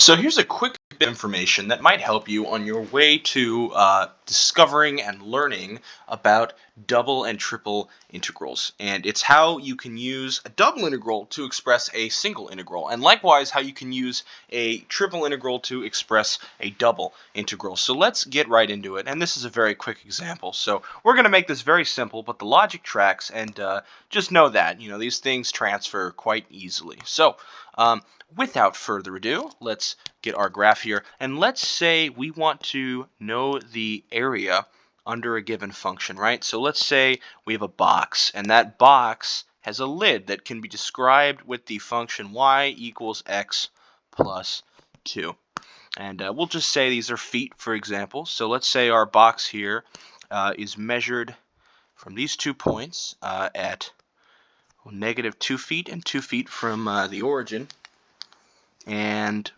So here's a quick bit of information that might help you on your way to discovering and learning about double and triple integrals. And it's how you can use a double integral to express a single integral, and likewise how you can use a triple integral to express a double integral. So let's get right into it. And this is a very quick example. So we're going to make this very simple, but the logic tracks, and just know that, these things transfer quite easily. So um, without further ado, let's get our graph here, and let's say we want to know the area under a given function, right? So let's say we have a box, and that box has a lid that can be described with the function y equals x plus 2. And we'll just say these are feet, for example. So let's say our box here is measured from these 2 points at -2 feet and 2 feet from the origin. And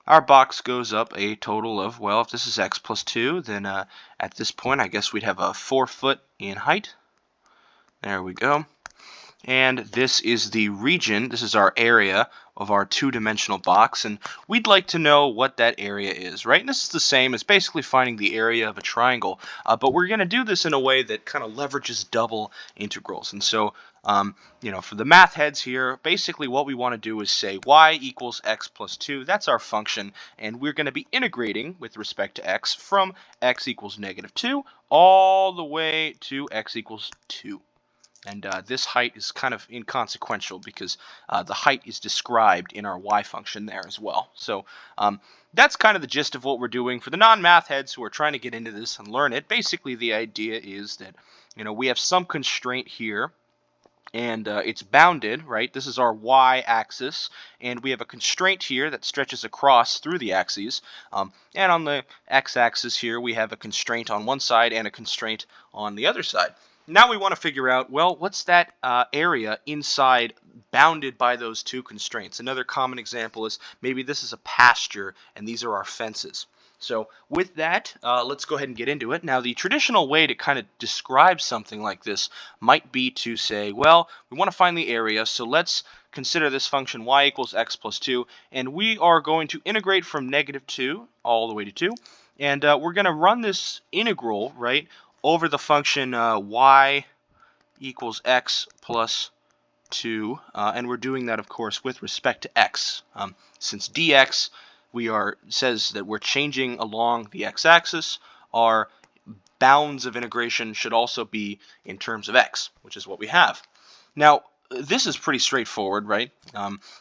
our box goes up a total of, well, if this is x plus 2, then at this point I guess we'd have a 4 foot in height. There we go. And this is the region, this is our area of our two-dimensional box, and we'd like to know what that area is, right? And this is the same as basically finding the area of a triangle, but we're going to do this in a way that kind of leverages double integrals. And so, for the math heads here, basically what we want to do is say y equals x plus 2. That's our function, and we're going to be integrating with respect to x from x equals -2 all the way to x equals 2. And this height is kind of inconsequential because the height is described in our y function there as well. So that's kind of the gist of what we're doing. For the non-math heads who are trying to get into this and learn it, basically the idea is that we have some constraint here, and it's bounded, right? This is our y-axis, and we have a constraint here that stretches across through the axes. And on the x-axis here, we have a constraint on one side and a constraint on the other side. Now we want to figure out, well, what's that area inside bounded by those two constraints? Another common example is maybe this is a pasture and these are our fences. So with that, let's go ahead and get into it. Now the traditional way to kind of describe something like this might be to say, well, we want to find the area, so let's consider this function y equals x plus 2, and we are going to integrate from -2 all the way to 2, and we're going to run this integral, right, over the function y equals x plus 2, and we're doing that, of course, with respect to x. Since dx says that we're changing along the x-axis, our bounds of integration should also be in terms of x, which is what we have. Now, this is pretty straightforward, right?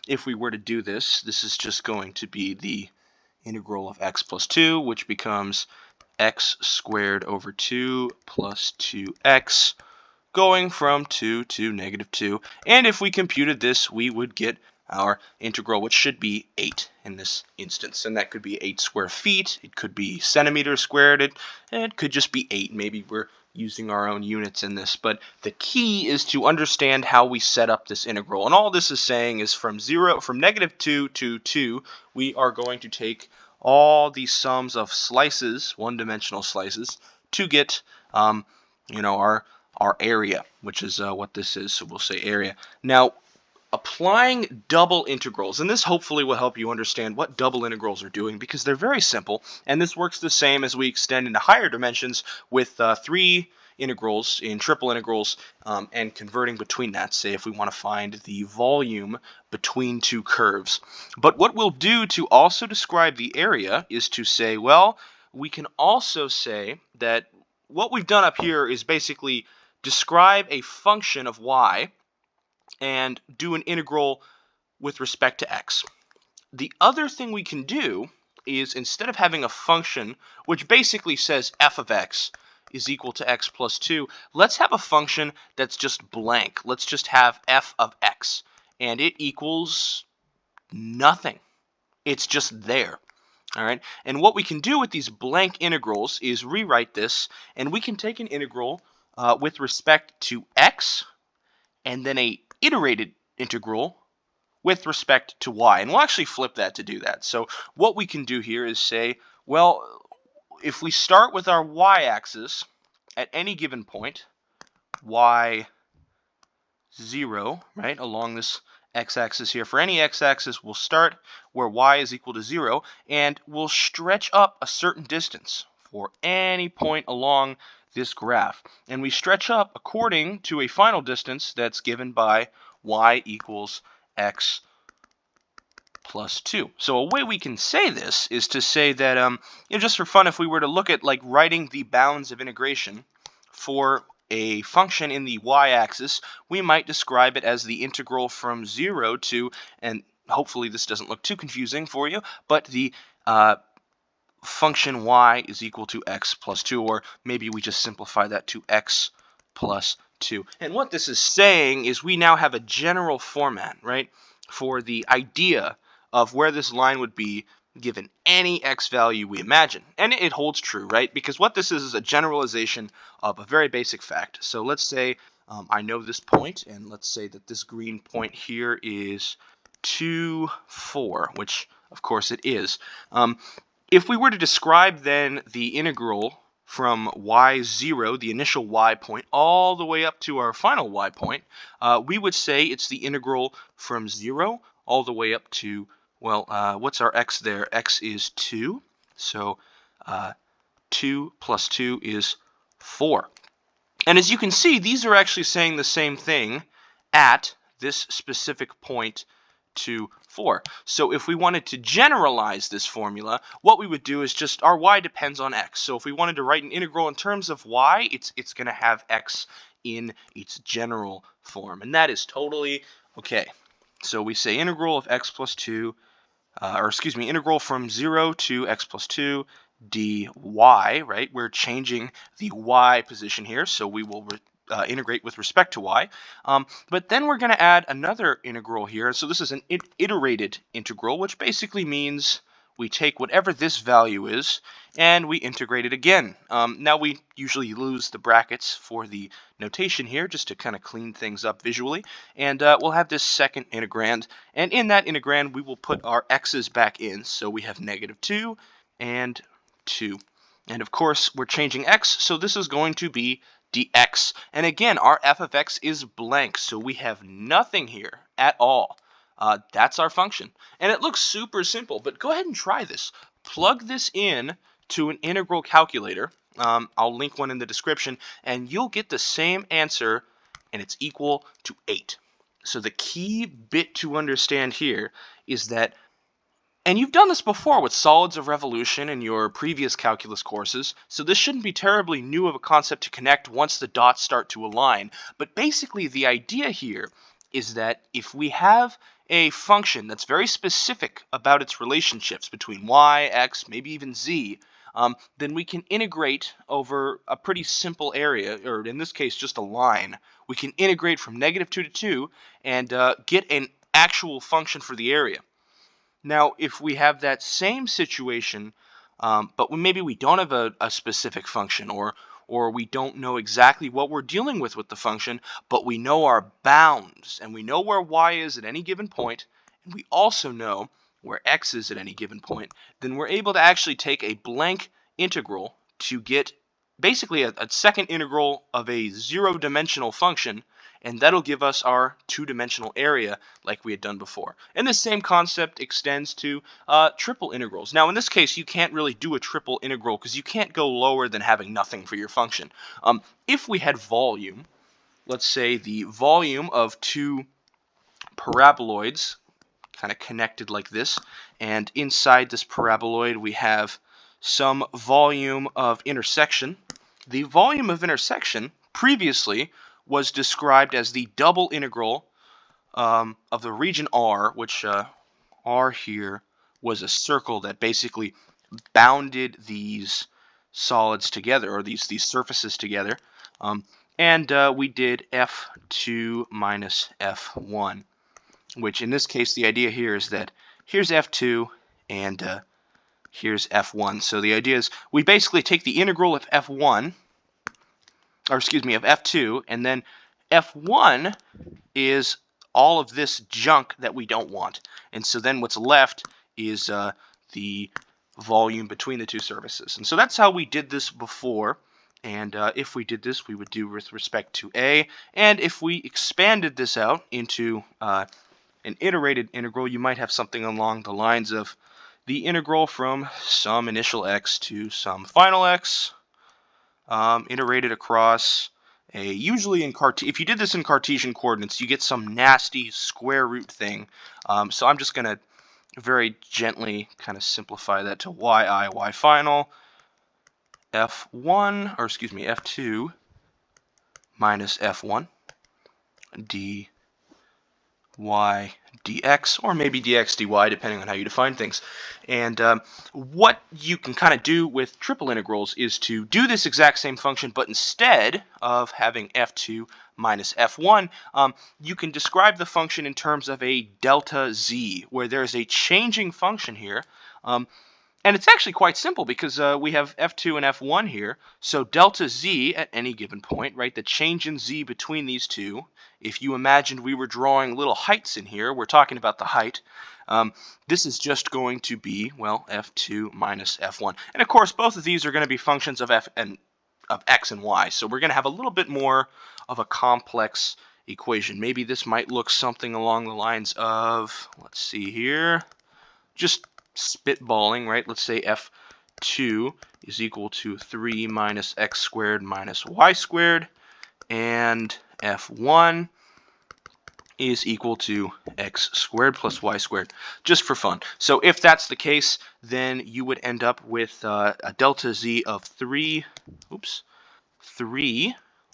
If we were to do this, this is just going to be the integral of x plus 2, which becomes x squared over 2 plus 2x, going from 2 to -2. And if we computed this, we would get our integral, which should be 8 in this instance. And that could be 8 square feet. It could be centimeters squared. It could just be 8. Maybe we're using our own units in this. But the key is to understand how we set up this integral. And all this is saying is from -2 to 2, we are going to take all these sums of slices, one-dimensional slices, to get our area, which is what this is. So we'll say area. Now, applying double integrals, and this hopefully will help you understand what double integrals are doing, because they're very simple, and this works the same as we extend into higher dimensions with 3 integrals in triple integrals, and converting between that, say if we want to find the volume between two curves. But what we'll do to also describe the area is to say, well, we can also say that what we've done up here is basically describe a function of y and do an integral with respect to x. The other thing we can do is, instead of having a function which basically says f of x is equal to x plus 2, let's have a function that's just blank. Let's just have f of x, and it equals nothing. It's just there. All right, and what we can do with these blank integrals is rewrite this, and we can take an integral with respect to x, and then a iterated integral with respect to y. And we'll actually flip that to do that. So what we can do here is say, well, if we start with our y-axis at any given point, y0, right, along this x-axis here. For any x-axis, we'll start where y is equal to 0, and we'll stretch up a certain distance for any point along this graph. And we stretch up according to a final distance that's given by y equals x plus 2. So a way we can say this is to say that, just for fun, if we were to look at like writing the bounds of integration for a function in the y-axis, we might describe it as the integral from 0 to, and hopefully this doesn't look too confusing for you, but the function y is equal to x plus 2, or maybe we just simplify that to x plus 2. And what this is saying is we now have a general format, right, for the idea of where this line would be given any x value we imagine. And it holds true, right? Because what this is a generalization of a very basic fact. So let's say I know this point, and let's say that this green point here is 2, 4, which of course it is. If we were to describe then the integral from y0, the initial y point, all the way up to our final y point, we would say it's the integral from 0 all the way up to, well, what's our x there? X is 2, so 2 plus 2 is 4. And as you can see, these are actually saying the same thing at this specific point to 4. So if we wanted to generalize this formula, what we would do is just our y depends on x. So if we wanted to write an integral in terms of y, it's going to have x in its general form. And that is totally okay. So we say integral of x plus 2, integral from 0 to x plus 2 dy, right? We're changing the y position here, so we will integrate with respect to y. But then we're going to add another integral here. So this is an iterated integral, which basically means we take whatever this value is and we integrate it again. Now we usually lose the brackets for the notation here just to kind of clean things up visually. And we'll have this second integrand. And in that integrand, we will put our x's back in. So we have -2 and 2. And of course, we're changing x, so this is going to be dx. And again, our f of x is blank, so we have nothing here at all. That's our function. And it looks super simple, but go ahead and try this. Plug this in to an integral calculator. I'll link one in the description, and you'll get the same answer, and it's equal to 8. So the key bit to understand here is that, and you've done this before with solids of revolution in your previous calculus courses, so this shouldn't be terribly new of a concept to connect once the dots start to align. But basically the idea here is that if we have a function that's very specific about its relationships between y, x, maybe even z, then we can integrate over a pretty simple area, or in this case just a line. We can integrate from -2 to 2 and get an actual function for the area. Now, if we have that same situation, but maybe we don't have a specific function, or we don't know exactly what we're dealing with the function, but we know our bounds, and we know where y is at any given point, and we also know where x is at any given point, then we're able to actually take a blank integral to get basically a second integral of a zero-dimensional function, and that'll give us our two-dimensional area like we had done before. And the same concept extends to triple integrals. Now in this case you can't really do a triple integral because you can't go lower than having nothing for your function. If we had volume, let's say the volume of two paraboloids kind of connected like this, and inside this paraboloid we have some volume of intersection. The volume of intersection previously was described as the double integral of the region R, which R here was a circle that basically bounded these solids together, or these surfaces together. And we did F2 minus F1, which in this case the idea here is that here's F2 and here's F1. So the idea is we basically take the integral of F1, or excuse me, of F2, and then F1 is all of this junk that we don't want. And so then what's left is the volume between the two surfaces. And so that's how we did this before. And if we did this, we would do with respect to A. And if we expanded this out into an iterated integral, you might have something along the lines of the integral from some initial x to some final x, iterated across usually in if you did this in Cartesian coordinates, you get some nasty square root thing. So I'm just going to very gently kind of simplify that to y final f1, or excuse me, f2 minus f1 dy dx, or maybe dx dy, depending on how you define things. And what you can kind of do with triple integrals is to do this exact same function, but instead of having f2 minus f1, you can describe the function in terms of a delta z, where there's a changing function here. And it's actually quite simple because we have f2 and f1 here. So delta z at any given point, right, the change in z between these two, if you imagined we were drawing little heights in here, we're talking about the height, this is just going to be, well, f2 minus f1. And of course, both of these are going to be functions of x and y. So we're going to have a little bit more of a complex equation. Maybe this might look something along the lines of, let's see here, just spitballing, right? Let's say f2 is equal to 3 minus x squared minus y squared, and f1 is equal to x squared plus y squared, just for fun. So if that's the case, then you would end up with a delta z of 3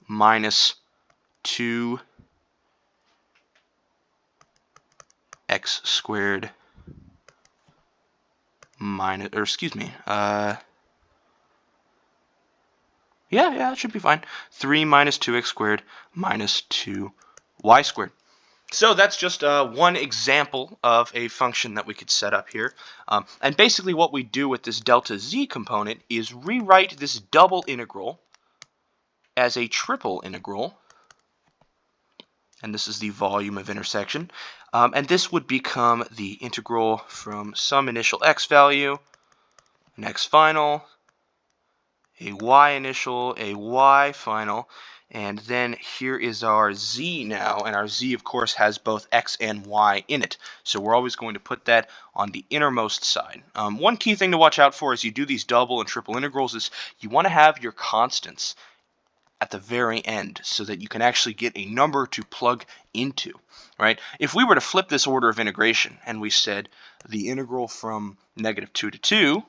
minus 2 x squared minus, or excuse me, yeah, it should be fine. 3 minus 2x squared minus 2y squared. So that's just one example of a function that we could set up here. And basically what we do with this delta z component is rewrite this double integral as a triple integral. And this is the volume of intersection. And this would become the integral from some initial x value, an x final, a y initial, a y final, and then here is our z now, and our z of course has both x and y in it, so we're always going to put that on the innermost side. One key thing to watch out for as you do these double and triple integrals is you want to have your constants at the very end so that you can actually get a number to plug into, right? If we were to flip this order of integration and we said the integral from -2 to 2,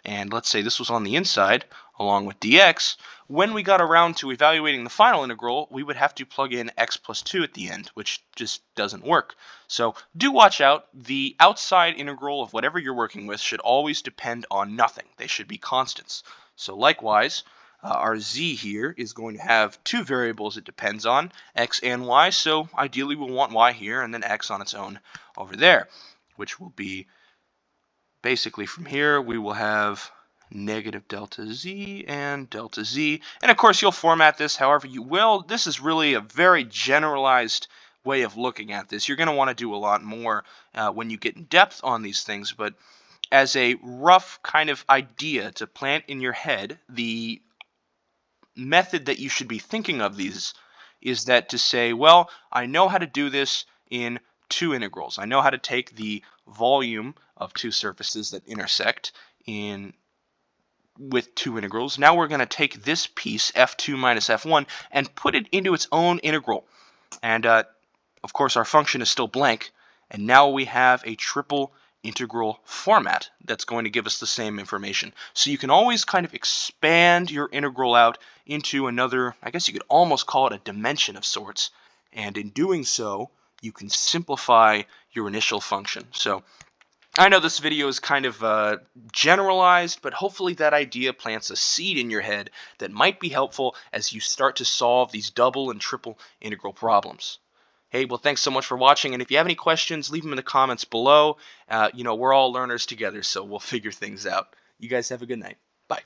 and let's say this was on the inside along with dx, when we got around to evaluating the final integral, we would have to plug in x plus 2 at the end, which just doesn't work. So do watch out. The outside integral of whatever you're working with should always depend on nothing. They should be constants. So likewise, our z here is going to have two variables it depends on, x and y, so ideally we'll want y here and then x on its own over there, which will be basically from here we will have negative delta z and delta z. And of course you'll format this however you will. This is really a very generalized way of looking at this. You're going to want to do a lot more when you get in depth on these things, but as a rough kind of idea to plant in your head, the method that you should be thinking of these is that to say, well, I know how to do this in two integrals. I know how to take the volume of two surfaces that intersect with two integrals. Now we're going to take this piece, f2 minus f1, and put it into its own integral. And of course our function is still blank, and now we have a triple integral format that's going to give us the same information. So you can always kind of expand your integral out into another, I guess you could almost call it a dimension of sorts, and in doing so you can simplify your initial function. So I know this video is kind of generalized, but hopefully that idea plants a seed in your head that might be helpful as you start to solve these double and triple integral problems. Hey, well, thanks so much for watching, and if you have any questions, leave them in the comments below. We're all learners together, so we'll figure things out. You guys have a good night. Bye.